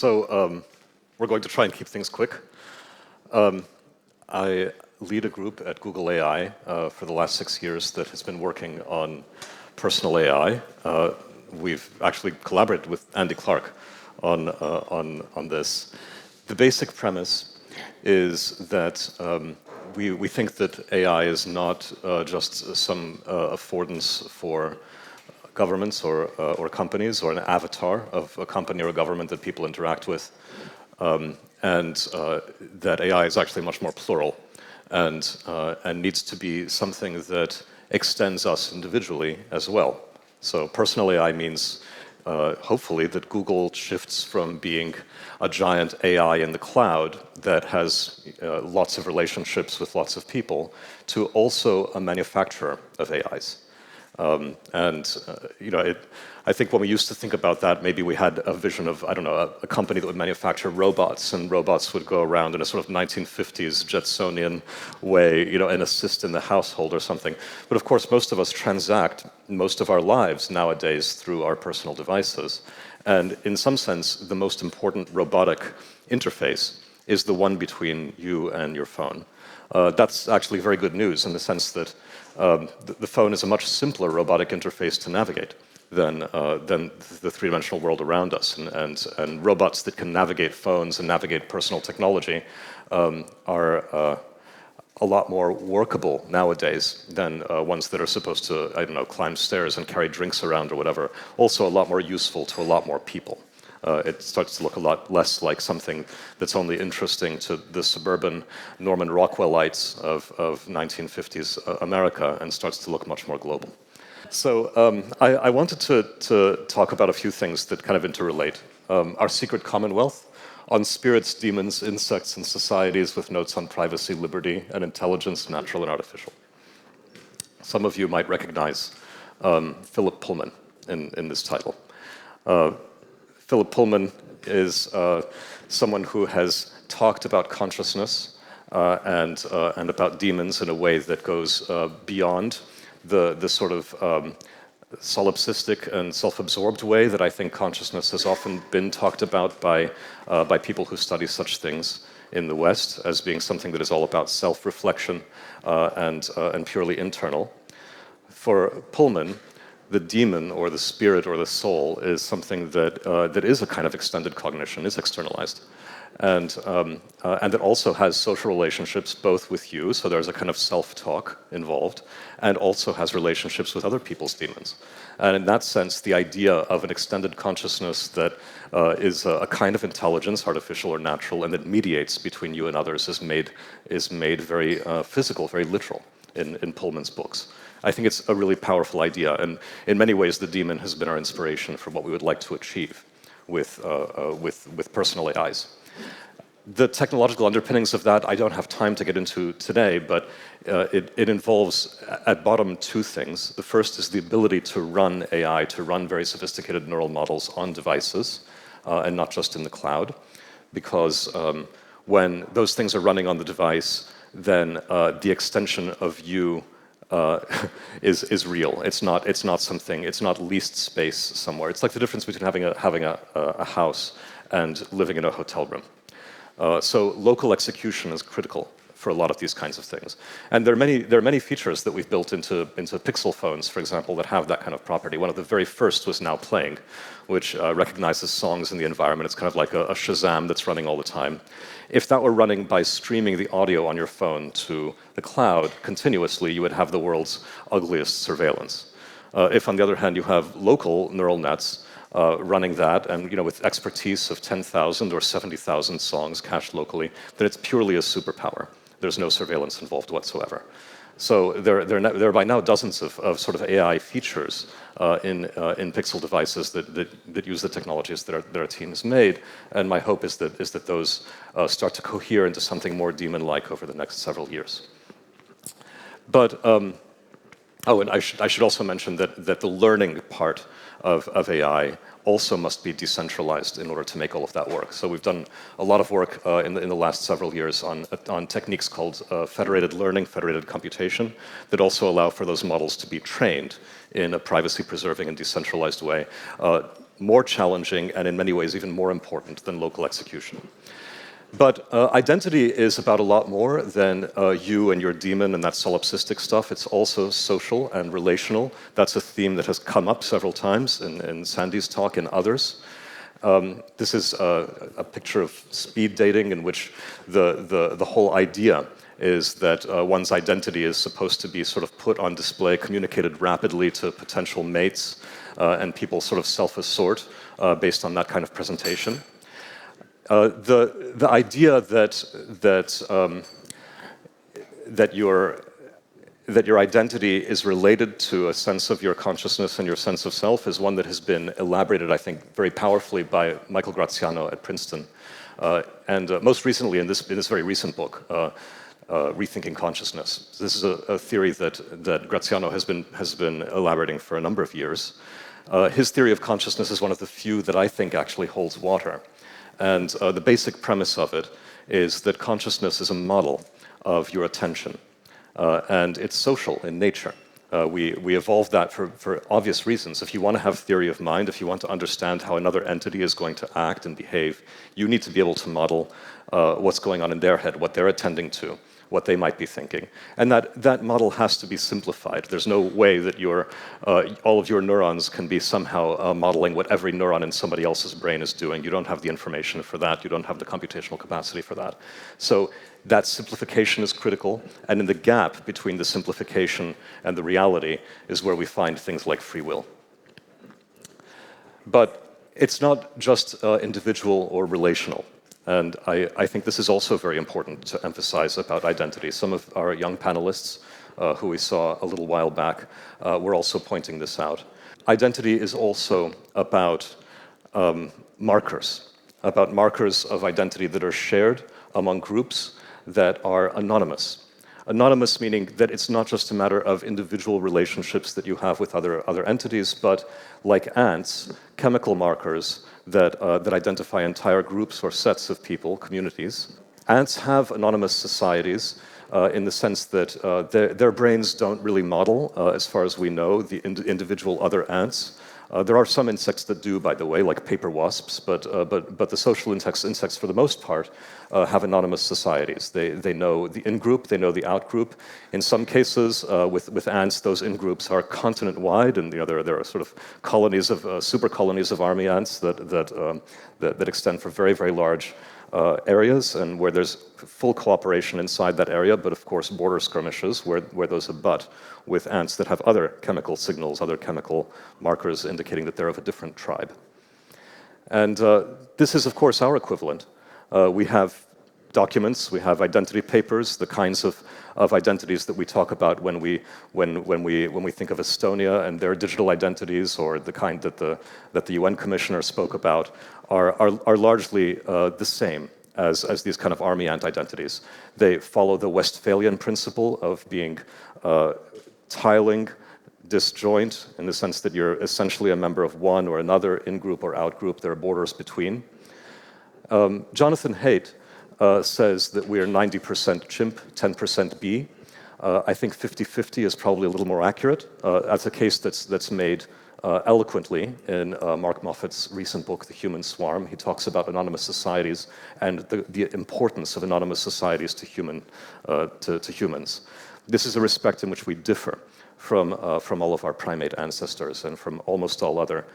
We're going to try and keep things quick. I lead a group at Google AI for the last 6 years that has been working on personal AI. We've actually collaborated with Andy Clark on this. The basic premise is that we think that AI is not just some affordance for governments or companies, or an avatar of a company or a government that people interact with, and that AI is actually much more plural and needs to be something that extends us individually as well. So personal AI means hopefully that Google shifts from being a giant AI in the cloud that has lots of relationships with lots of people to also a manufacturer of AIs. I think when we used to think about that, maybe we had a vision of, I don't know, a company that would manufacture robots, and robots would go around in a sort of 1950s Jetsonian way, and assist in the household or something. But of course, most of us transact most of our lives nowadays through our personal devices. And in some sense, the most important robotic interface is the one between you and your phone. That's actually very good news in the sense that the phone is a much simpler robotic interface to navigate than the three-dimensional world around us. And robots that can navigate phones and navigate personal technology are a lot more workable nowadays than ones that are supposed to, I don't know, climb stairs and carry drinks around or whatever. Also a lot more useful to a lot more people. It starts to look a lot less like something that's only interesting to the suburban Norman Rockwellites of 1950s America, and starts to look much more global. So I wanted to talk about a few things that kind of interrelate. Our secret commonwealth on spirits, demons, insects, and societies, with notes on privacy, liberty, and intelligence, natural and artificial. Some of you might recognize Philip Pullman in this title. Philip Pullman is someone who has talked about consciousness and about demons in a way that goes beyond the sort of solipsistic and self-absorbed way that I think consciousness has often been talked about by people who study such things in the West, as being something that is all about self-reflection and purely internal. For Pullman, the demon or the spirit or the soul is something that is a kind of extended cognition, is externalized, and that also has social relationships both with you, so there's a kind of self-talk involved, and also has relationships with other people's demons. And in that sense, the idea of an extended consciousness that is a kind of intelligence, artificial or natural, and that mediates between you and others is made very physical, very literal in Pullman's books. I think it's a really powerful idea, and in many ways the demon has been our inspiration for what we would like to achieve with personal AIs. The technological underpinnings of that I don't have time to get into today, but it involves at bottom two things. The first is the ability to run AI, to run very sophisticated neural models on devices and not just in the cloud, because when those things are running on the device, then the extension of you is real. It's not something. It's not leased space somewhere. It's like the difference between having a house and living in a hotel room. So local execution is critical for a lot of these kinds of things. And there are many features that we've built into Pixel phones, for example, that have that kind of property. One of the very first was Now Playing, which recognizes songs in the environment. It's kind of like a Shazam that's running all the time. If that were running by streaming the audio on your phone to the cloud continuously, you would have the world's ugliest surveillance. If, on the other hand, you have local neural nets running that, and with expertise of 10,000 or 70,000 songs cached locally, then it's purely a superpower. There's no surveillance involved whatsoever. So there are by now dozens of sort of AI features in Pixel devices that use the technologies that our team has made, and my hope is that those start to cohere into something more demon-like over the next several years. But and I should also mention that the learning part of AI also must be decentralized in order to make all of that work. So we've done a lot of work in the last several years on techniques called federated learning, federated computation, that also allow for those models to be trained in a privacy-preserving and decentralized way. more challenging and in many ways even more important than local execution. But identity is about a lot more than you and your daemon and that solipsistic stuff. It's also social and relational. That's a theme that has come up several times in Sandy's talk and others. This is a picture of speed dating in which the whole idea is that one's identity is supposed to be sort of put on display, communicated rapidly to potential mates, and people sort of self-assort based on that kind of presentation. The idea that your identity is related to a sense of your consciousness and your sense of self is one that has been elaborated, I think, very powerfully by Michael Graziano at Princeton, and most recently in this very recent book, Rethinking Consciousness. This is a theory that Graziano has been elaborating for a number of years. His theory of consciousness is one of the few that I think actually holds water. And the basic premise of it is that consciousness is a model of your attention, and it's social in nature. We evolved that for obvious reasons. If you want to have theory of mind, if you want to understand how another entity is going to act and behave, you need to be able to model what's going on in their head, what they're attending to, what they might be thinking. And that model has to be simplified. There's no way that all of your neurons can be somehow modeling what every neuron in somebody else's brain is doing. You don't have the information for that. You don't have the computational capacity for that. So that simplification is critical. And in the gap between the simplification and the reality is where we find things like free will. But it's not just individual or relational. And I think this is also very important to emphasize about identity. Some of our young panelists who we saw a little while back were also pointing this out. Identity is also about markers of identity that are shared among groups that are anonymous. Anonymous meaning that it's not just a matter of individual relationships that you have with other entities, but like ants, chemical markers that identify entire groups or sets of people, communities. Ants have anonymous societies in the sense that their brains don't really model, as far as we know, the individual other ants. There are some insects that do, by the way, like paper wasps, but the social insects for the most part have anonymous societies. They know the in-group, they know the out-group. In some cases, with ants, those in-groups are continent-wide, and there are sort of colonies of super colonies of army ants that extend for very, very large areas, and where there's full cooperation inside that area, but of course border skirmishes where those abut with ants that have other chemical signals, other chemical markers indicating that they're of a different tribe. And this is, of course, our equivalent. We have documents, we have identity papers, the kinds of identities that we talk about when we think of Estonia and their digital identities, or the kind that the UN commissioner spoke about, are largely the same as these kind of army ant identities. They follow the Westphalian principle of being tiling, disjoint, in the sense that you're essentially a member of one or another, in-group or out-group. There are borders between. Jonathan Haidt says that we are 90% chimp, 10% bee. I think 50-50 is probably a little more accurate. That's a case that's made eloquently in Mark Moffat's recent book, The Human Swarm. He talks about anonymous societies and the importance of anonymous societies to humans. This is a respect in which we differ from all of our primate ancestors and from almost all other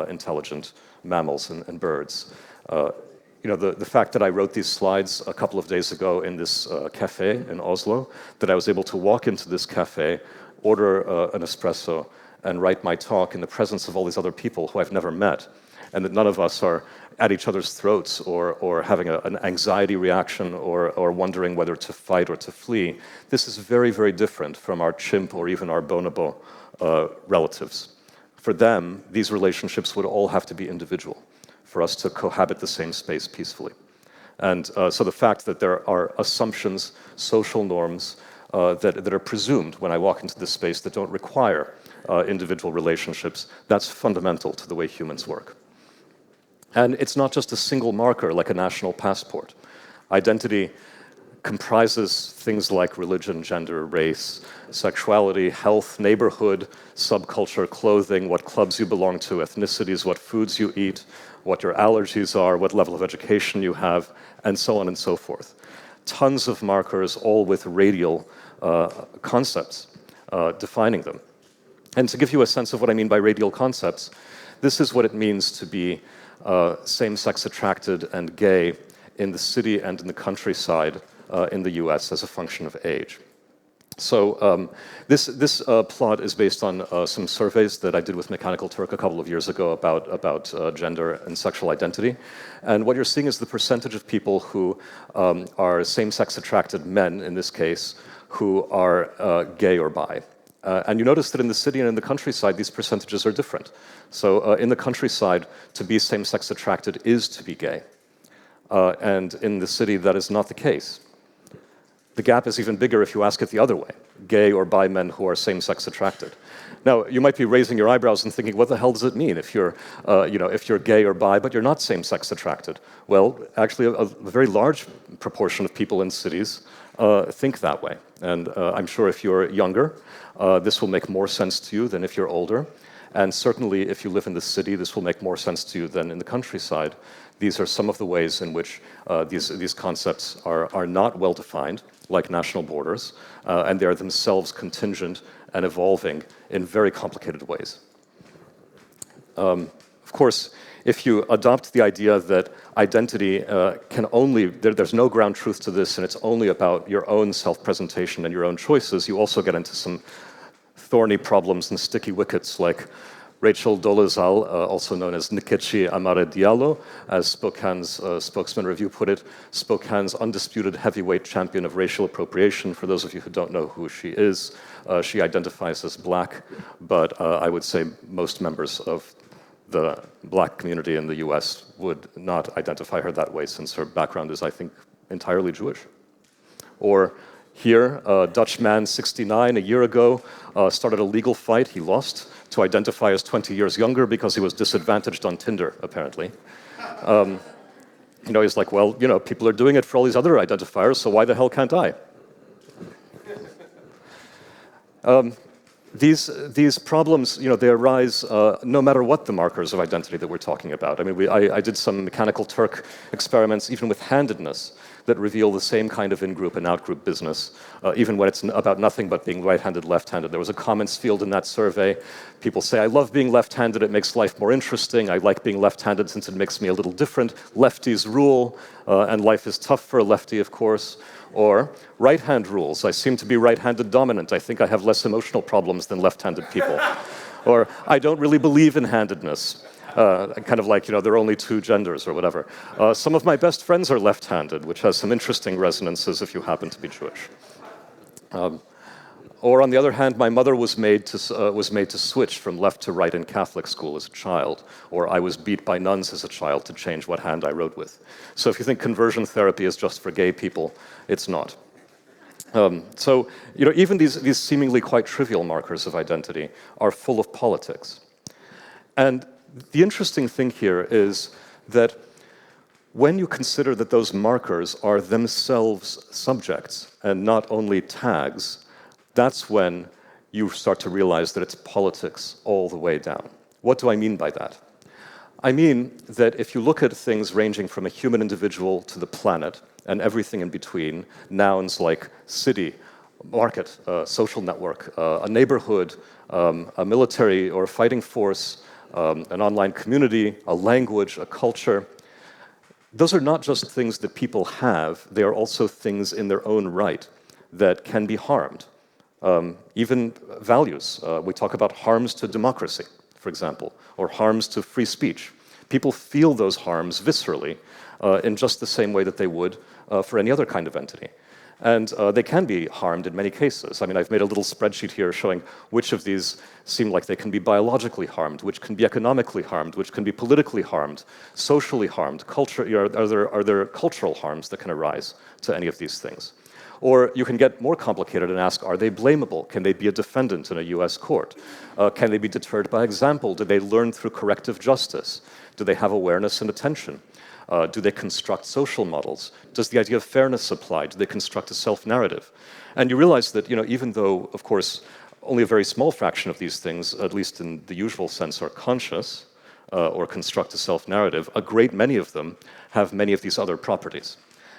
intelligent mammals and birds. The fact that I wrote these slides a couple of days ago in this cafe in Oslo, that I was able to walk into this cafe, order an espresso, and write my talk in the presence of all these other people who I've never met, and that none of us are at each other's throats or having an anxiety reaction or wondering whether to fight or to flee. This is very, very different from our chimp or even our bonobo relatives. For them, these relationships would all have to be individual for us to cohabit the same space peacefully. And so the fact that there are assumptions, social norms that are presumed when I walk into this space that don't require individual relationships, that's fundamental to the way humans work. And it's not just a single marker like a national passport. Identity comprises things like religion, gender, race, sexuality, health, neighborhood, subculture, clothing, what clubs you belong to, ethnicities, what foods you eat, what your allergies are, what level of education you have, and so on and so forth. Tons of markers, all with radial concepts defining them. And to give you a sense of what I mean by radial concepts, this is what it means to be same-sex attracted and gay in the city and in the countryside in the US as a function of age. So this plot is based on some surveys that I did with Mechanical Turk a couple of years ago about gender and sexual identity. And what you're seeing is the percentage of people who are same-sex attracted men, in this case, who are gay or bi. And you notice that in the city and in the countryside, these percentages are different. So in the countryside, to be same-sex attracted is to be gay. And in the city, that is not the case. The gap is even bigger if you ask it the other way, gay or bi men who are same-sex attracted. Now, you might be raising your eyebrows and thinking, what the hell does it mean if you're, if you're gay or bi, but you're not same-sex attracted? Well, actually, a very large proportion of people in cities think that way. And I'm sure if you're younger, this will make more sense to you than if you're older. And certainly, if you live in the city, this will make more sense to you than in the countryside. These are some of the ways in which these concepts are not well-defined, like national borders, and they are themselves contingent and evolving in very complicated ways. Of course, if you adopt the idea that identity can only, there's no ground truth to this, and it's only about your own self-presentation and your own choices, you also get into some thorny problems and sticky wickets like Rachel Dolezal, also known as Nkechi Amare Diallo, as Spokane's spokesman review put it, Spokane's undisputed heavyweight champion of racial appropriation. For those of you who don't know who she is, she identifies as black, but I would say most members of the black community in the US would not identify her that way, since her background is, I think, entirely Jewish. Or here, a Dutch man, 69, a year ago, started a legal fight. He lost to identify as 20 years younger because he was disadvantaged on Tinder, apparently. He's like, well, people are doing it for all these other identifiers, so why the hell can't I? These problems, they arise no matter what the markers of identity that we're talking about. I mean, I did some Mechanical Turk experiments, even with handedness, that reveal the same kind of in-group and out-group business, even when it's about nothing but being right-handed, left-handed. There was a comments field in that survey. People say, I love being left-handed, it makes life more interesting. I like being left-handed since it makes me a little different. Lefties rule, and life is tough for a lefty, of course. Or right-hand rules. I seem to be right-handed dominant. I think I have less emotional problems than left-handed people. Or I don't really believe in handedness. Kind of like, there are only two genders or whatever. Some of my best friends are left-handed, which has some interesting resonances if you happen to be Jewish. Or on the other hand, my mother was made to switch from left to right in Catholic school as a child, or I was beat by nuns as a child to change what hand I wrote with. So if you think conversion therapy is just for gay people, it's not. So even these seemingly quite trivial markers of identity are full of politics. And the interesting thing here is that when you consider that those markers are themselves subjects and not only tags, that's when you start to realize that it's politics all the way down. What do I mean by that? I mean that if you look at things ranging from a human individual to the planet and everything in between, nouns like city, market, social network, a neighborhood, a military or fighting force, an online community, a language, a culture, those are not just things that people have, they are also things in their own right that can be harmed. Even values. We talk about harms to democracy, for example, or harms to free speech. People feel those harms viscerally in just the same way that they would for any other kind of entity. And they can be harmed in many cases. I mean, I've made a little spreadsheet here showing which of these seem like they can be biologically harmed, which can be economically harmed, which can be politically harmed, socially harmed, are there cultural harms that can arise to any of these things? Or you can get more complicated and ask, are they blamable? Can they be a defendant in a US court? Can they be deterred by example? Do they learn through corrective justice? Do they have awareness and attention? Do they construct social models? Does the idea of fairness apply? Do they construct a self-narrative? And you realize that, even though, of course, only a very small fraction of these things, at least in the usual sense, are conscious or construct a self-narrative, a great many of them have many of these other properties.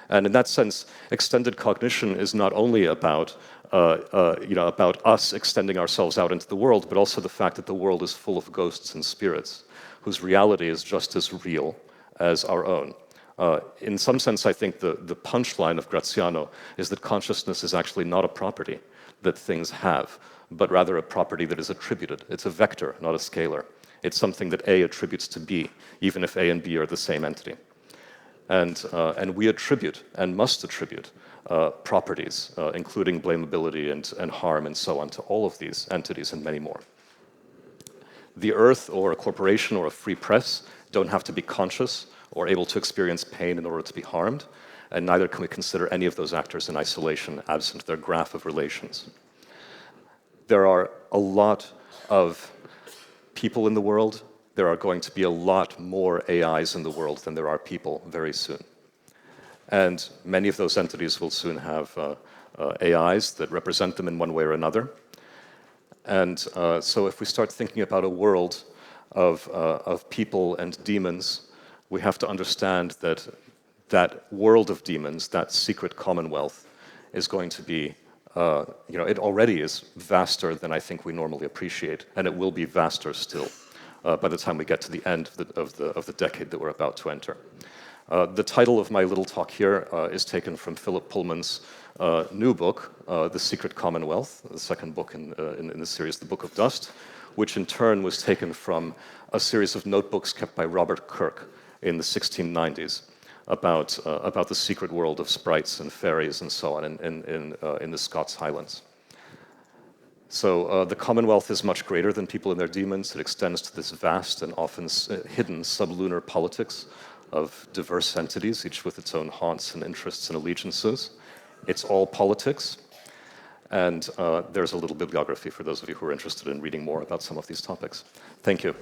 And in that sense, extended cognition is not only about us extending ourselves out into the world, but also the fact that the world is full of ghosts and spirits whose reality is just as real as our own. In some sense, I think the punchline of Graziano is that consciousness is actually not a property that things have, but rather a property that is attributed. It's a vector, not a scalar. It's something that A attributes to B, even if A and B are the same entity. And we attribute and must attribute properties, including blamability and harm and so on, to all of these entities and many more. The earth or a corporation or a free press don't have to be conscious or able to experience pain in order to be harmed, and neither can we consider any of those actors in isolation, absent their graph of relations. There are a lot of people in the world. There are going to be a lot more AIs in the world than there are people very soon. And many of those entities will soon have AIs that represent them in one way or another. And so if we start thinking about a world of people and demons, we have to understand that that world of demons, that secret commonwealth, is going to be, it already is vaster than I think we normally appreciate, and it will be vaster still by the time we get to the end of the decade that we're about to enter. The title of my little talk here is taken from Philip Pullman's new book, The Secret Commonwealth, the second book in the series, The Book of Dust, which in turn was taken from a series of notebooks kept by Robert Kirk in the 1690s about the secret world of sprites and fairies and so on in the Scots Highlands. So the Commonwealth is much greater than people and their demons. It extends to this vast and often hidden sublunar politics of diverse entities, each with its own haunts and interests and allegiances. It's all politics. And there's a little bibliography for those of you who are interested in reading more about some of these topics. Thank you.